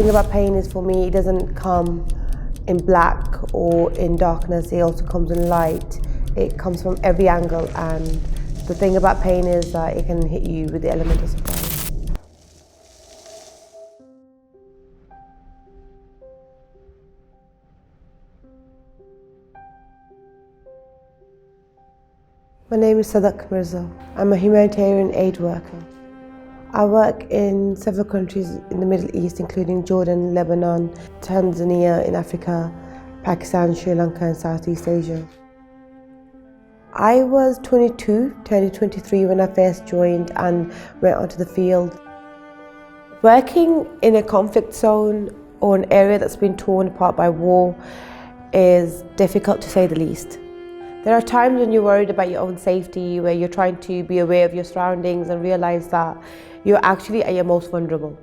thing about pain is, for me, it doesn't come in black or in darkness. It also comes in light. It comes from every angle, and the thing about pain is that it can hit you with the element of surprise. My name is Sadak Mirza. I'm a humanitarian aid worker. I work in several countries in the Middle East, including Jordan, Lebanon, Tanzania in Africa, Pakistan, Sri Lanka, and Southeast Asia. I was 22, turning 23 when I first joined and went onto the field. Working in a conflict zone or an area that's been torn apart by war is difficult, to say the least. There are times when you're worried about your own safety, where you're trying to be aware of your surroundings and realize that you're actually at your most vulnerable.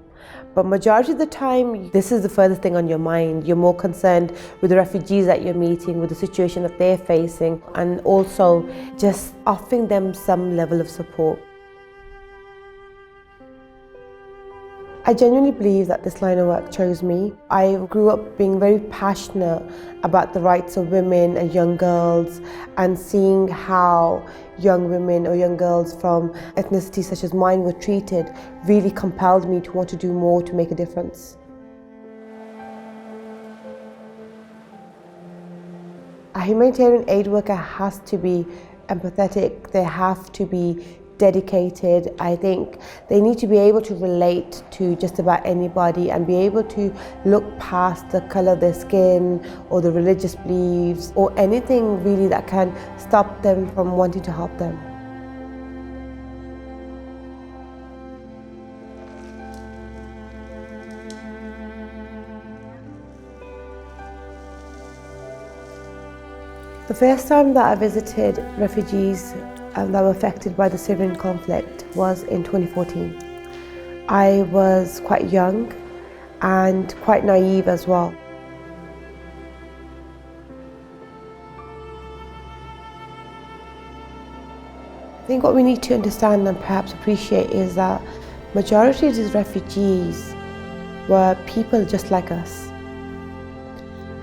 But majority of the time, this is the furthest thing on your mind. You're more concerned with the refugees that you're meeting, with the situation that they're facing, and also just offering them some level of support. I genuinely believe that this line of work chose me. I grew up being very passionate about the rights of women and young girls, and seeing how young women or young girls from ethnicities such as mine were treated really compelled me to want to do more to make a difference. A humanitarian aid worker has to be empathetic, they have to be dedicated. I think they need to be able to relate to just about anybody and be able to look past the colour of their skin or the religious beliefs or anything really that can stop them from wanting to help them. The first time that I visited refugees that were affected by the Syrian conflict was in 2014. I was quite young and quite naive as well. I think what we need to understand and perhaps appreciate is that majority of these refugees were people just like us.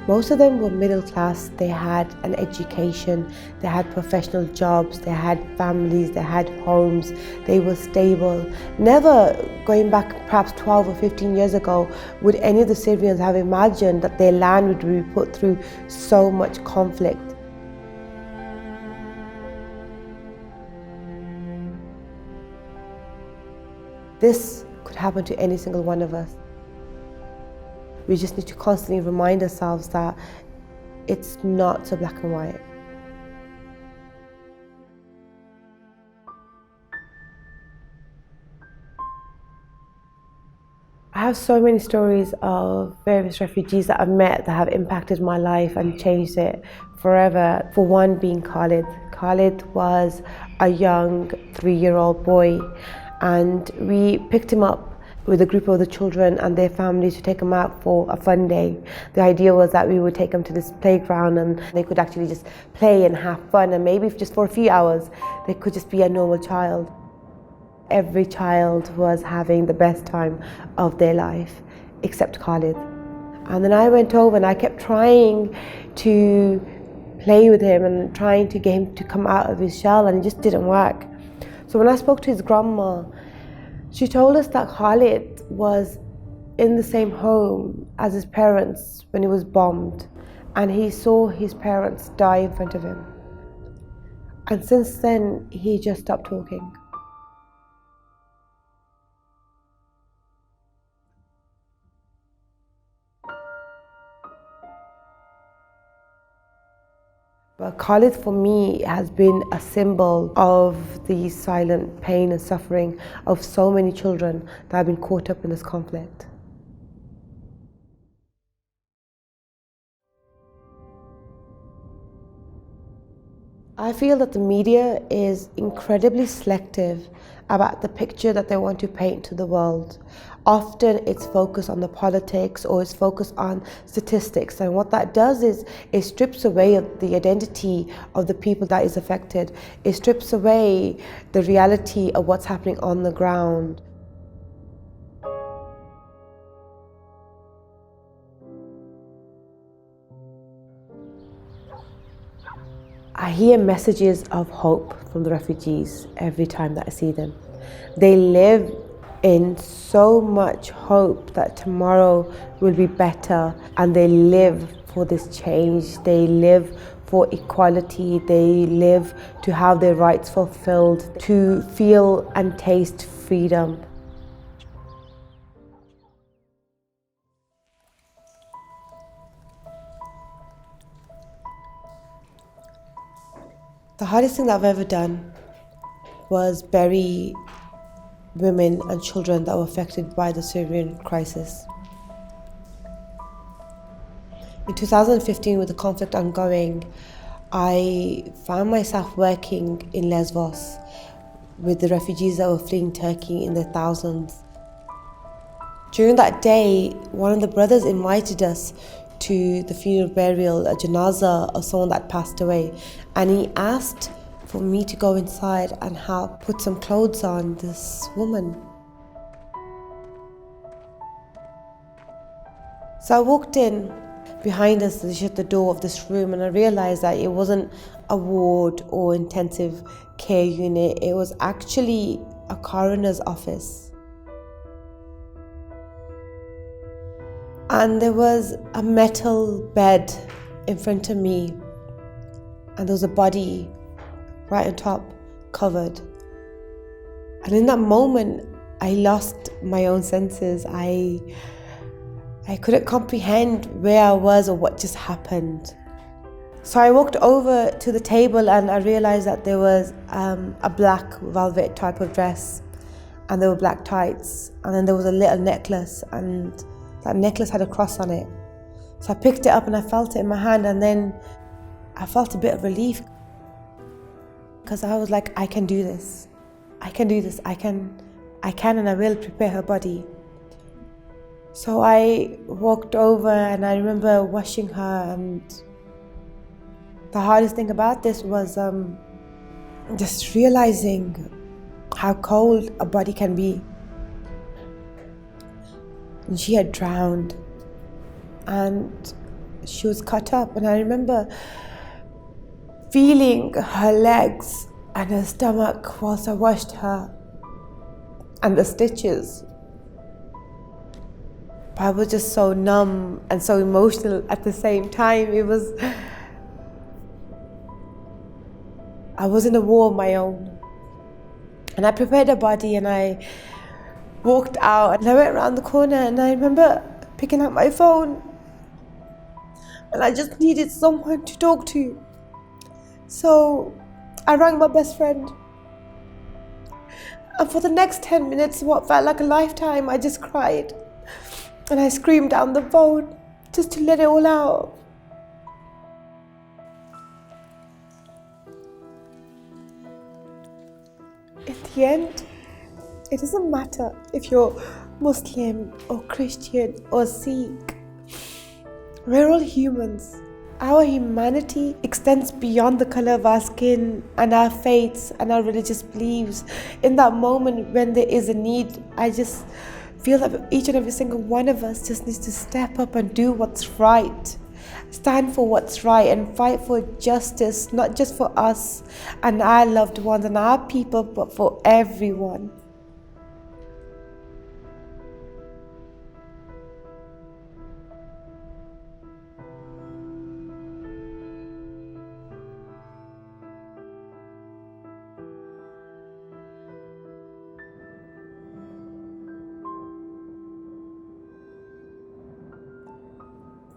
Most of them were middle class, they had an education, they had professional jobs, they had families, they had homes, they were stable. Never, going back perhaps 12 or 15 years ago, would any of the Syrians have imagined that their land would be put through so much conflict. This could happen to any single one of us. We just need to constantly remind ourselves that it's not so black and white. I have so many stories of various refugees that I've met that have impacted my life and changed it forever. For one being Khalid. Khalid was a young 3-year-old boy, and we picked him up with a group of the children and their families to take them out for a fun day. The idea was that we would take them to this playground and they could actually just play and have fun, and maybe just for a few hours they could just be a normal child. Every child was having the best time of their life except Khalid. And then I went over and I kept trying to play with him and trying to get him to come out of his shell, and it just didn't work. So when I spoke to his grandma, she told us that Khalid was in the same home as his parents when he was bombed, and he saw his parents die in front of him. And since then, he just stopped talking. But Khalid for me has been a symbol of the silent pain and suffering of so many children that have been caught up in this conflict. I feel that the media is incredibly selective about the picture that they want to paint to the world. Often it's focused on the politics or it's focused on statistics, and what that does is it strips away the identity of the people that is affected. It strips away the reality of what's happening on the ground. I hear messages of hope from the refugees every time that I see them. They live in so much hope that tomorrow will be better, and they live for this change. They live for equality. They live to have their rights fulfilled, to feel and taste freedom. The hardest thing that I've ever done was bury women and children that were affected by the Syrian crisis. In 2015, with the conflict ongoing, I found myself working in Lesvos with the refugees that were fleeing Turkey in their thousands. During that day, one of the brothers invited us to the funeral burial, a janaza of someone that passed away, and he asked for me to go inside and help put some clothes on this woman. So I walked in. Behind us, they shut the door of this room, and I realized that it wasn't a ward or intensive care unit. It was actually a coroner's office. And there was a metal bed in front of me, and there was a body right on top, covered. And in that moment, I lost my own senses. I couldn't comprehend where I was or what just happened. So I walked over to the table, and I realized that there was a black velvet type of dress, and there were black tights, and then there was a little necklace, and that necklace had a cross on it. So I picked it up and I felt it in my hand, and then I felt a bit of relief, because I was like, I can do this. I can do this. I can and I will prepare her body. So I walked over, and I remember washing her, and the hardest thing about this was just realizing how cold a body can be. And she had drowned, and she was cut up, and I remember feeling her legs and her stomach whilst I washed her, and the stitches. But I was just so numb and so emotional at the same time. I was in a war of my own. And I prepared her body, and I walked out, and I went around the corner, and I remember picking up my phone, and I just needed someone to talk to. So I rang my best friend. And for the next 10 minutes, what felt like a lifetime, I just cried. And I screamed down the phone just to let it all out. In the end, it doesn't matter if you're Muslim or Christian or Sikh. We're all humans. Our humanity extends beyond the color of our skin and our faiths and our religious beliefs. In that moment when there is a need, I just feel that each and every single one of us just needs to step up and do what's right. Stand for what's right and fight for justice, not just for us and our loved ones and our people, but for everyone.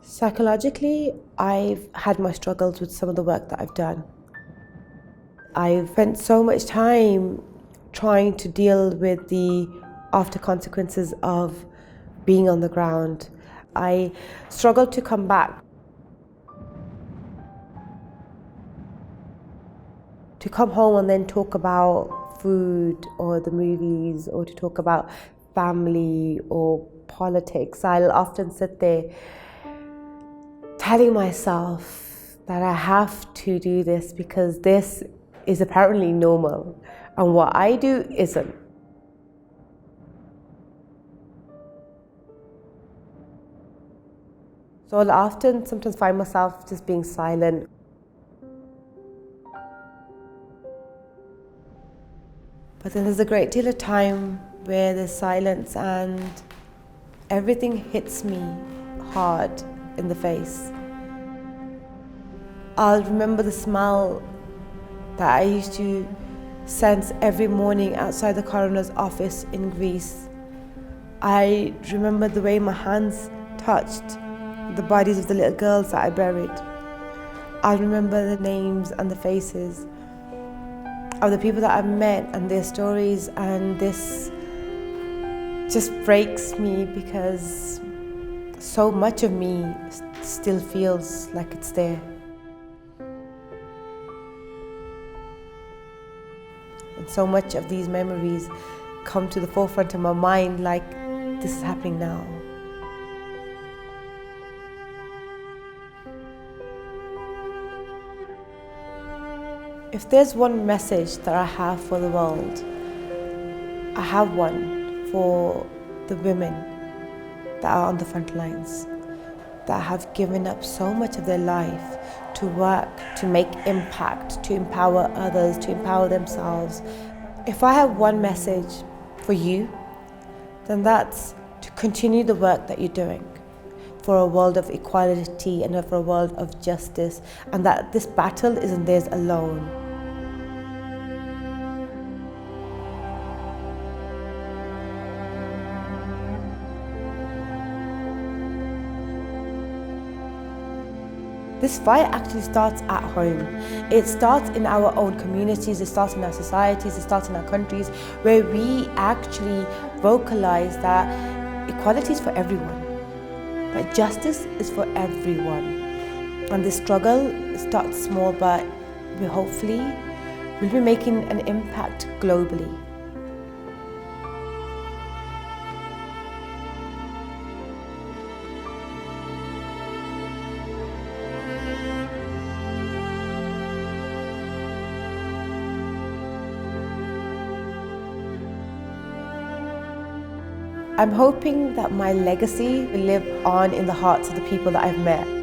Psychologically, I've had my struggles with some of the work that I've done. I've spent so much time trying to deal with the after consequences of being on the ground. I struggled to come back. To come home and then talk about food or the movies, or to talk about family or politics, I'll often sit there telling myself that I have to do this because this is apparently normal and what I do isn't. So I'll often sometimes find myself just being silent. But then there's a great deal of time where there's silence and everything hits me hard in the face. I'll remember the smell that I used to sense every morning outside the coroner's office in Greece. I remember the way my hands touched the bodies of the little girls that I buried. I remember the names and the faces of the people that I've met and their stories, and this just breaks me because so much of me still feels like it's there. And so much of these memories come to the forefront of my mind like this is happening now. If there's one message that I have for the world, I have one for the women that are on the front lines, that have given up so much of their life to work, to make impact, to empower others, to empower themselves. If I have one message for you, then that's to continue the work that you're doing for a world of equality and for a world of justice, and that this battle isn't theirs alone. This fight actually starts at home. It starts in our own communities, it starts in our societies, it starts in our countries, where we actually vocalize that equality is for everyone, that justice is for everyone. And this struggle starts small, but we hopefully will be making an impact globally. I'm hoping that my legacy will live on in the hearts of the people that I've met.